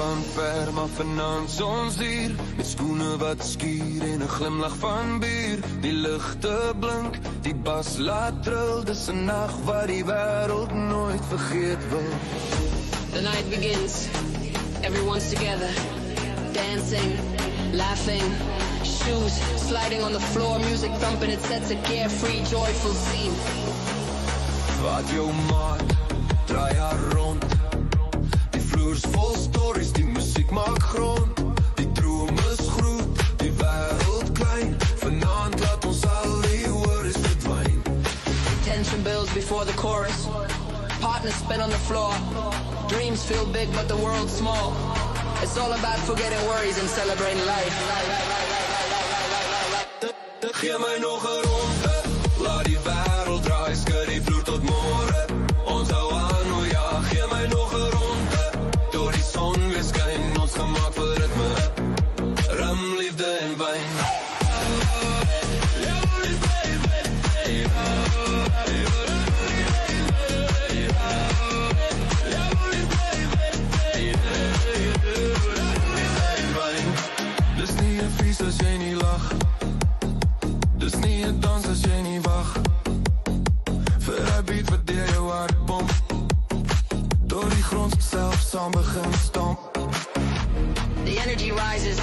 van ver, maar vanaand ons hier met skoene wat skuur en 'n glimlach van bier. Die ligte blink, die bas laat trill. Dis 'n nag wat die wêreld nooit vergeet wil. The night begins, everyone's together, dancing, laughing, shoes sliding on the floor, music thumping, it sets a carefree, joyful scene. Wat jou maat, draai haar rond. Die vloer is vol stories, die musiek maak grond. Die droom is groot, die wêreld klein. Vanaand laat ons al die worries verdwyn. Tension builds before the chorus, partners spin on the floor. Dreams feel big but the world's small. It's all about forgetting worries and celebrating life. Gee my nog 'n ronde, laat die wêreld draai, skud die vloer tot môre. Ons hou aan, o ja, gee my nog 'n ronde. Deur die son weer skyn, ons gemaak vir ritme. Rum, liefde en wyn. Dis nie 'n fees as jy nie lag. Dis nie 'n dans as jy nie wag. Vir 'n beat wat deur jou hart pomp. Door die grond self saam begin stomp. The energy rises.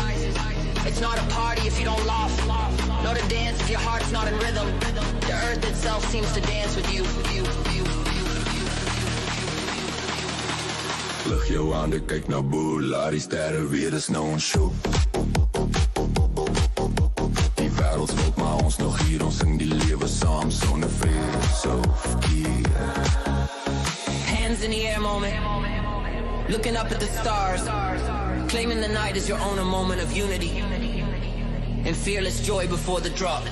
It's not a party if you don't laugh. Not a dance if your heart's not in rhythm. The earth itself seems to dance with you. Lig jou aan, ek kyk na bo, laat die sterre weer, dis nou ons show. Die wêreld smelt, maar ons nog hier, ons sing die lewe saam, sonder vrede, so verkeer. Hands in the air moment, looking up at the stars, claiming the night as your own, a moment of unity, and fearless joy before the drop.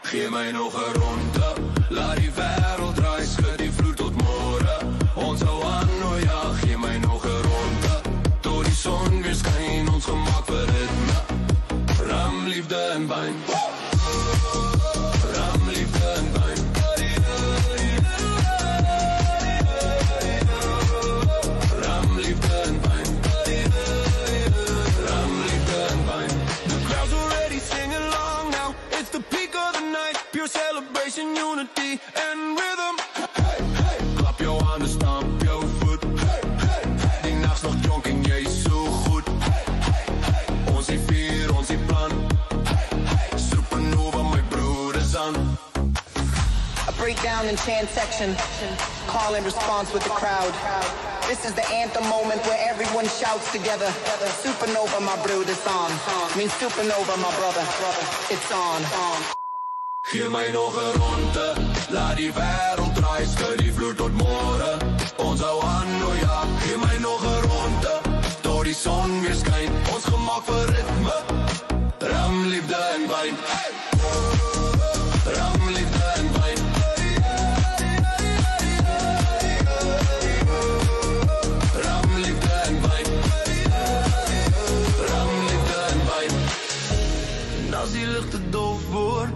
Gee my nog 'n ronde, laat die wêreld draai, skud die vloer tot môre. Ons hou aan, o ja, gee my nog 'n ronde. Tot die son weer skyn, ons gemaak vir ritme. Rum, liefde en wyn. Rum, liefde en wyn. Rum, liefde en wyn. Rum, liefde en wyn. The crowd's already singing along now. It's the peak of the night, pure celebration, unity and rhythm. Hey, hey, klap jou hande, stamp jou voet. Hey, hey, hey, die nags nog jonk en jy so goed. Hey, hey, hey, ons die vier, ons die plan. Hey, hey, supernova, my broeders aan. A breakdown in chant section, call and response with the crowd. This is the anthem moment where everyone shouts together. Supernova, my brood, it's on. Means supernova, my brother, it's on. Gee my nog 'n ronde, laat die wêreld draai, skud die vloer tot môre. Ons hou aan, o ja, gee my nog 'n ronde. Tot die son weer skyn, ons gemaak vir ritme. Rum, liefde en wyn. Hey! Rum, liefde en wyn. Rum, liefde en wyn. Rum, liefde en wyn. En as die ligte dof word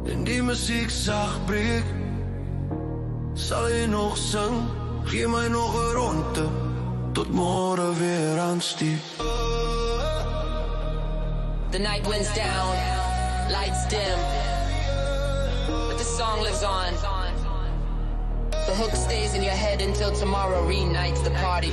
en die musiek sag breek, sal jy nog sing, gee my nog 'n ronde, tot môre weer aanstiep. The night winds down, lights dim, but the song lives on. The hook stays in your head until tomorrow reunites the party.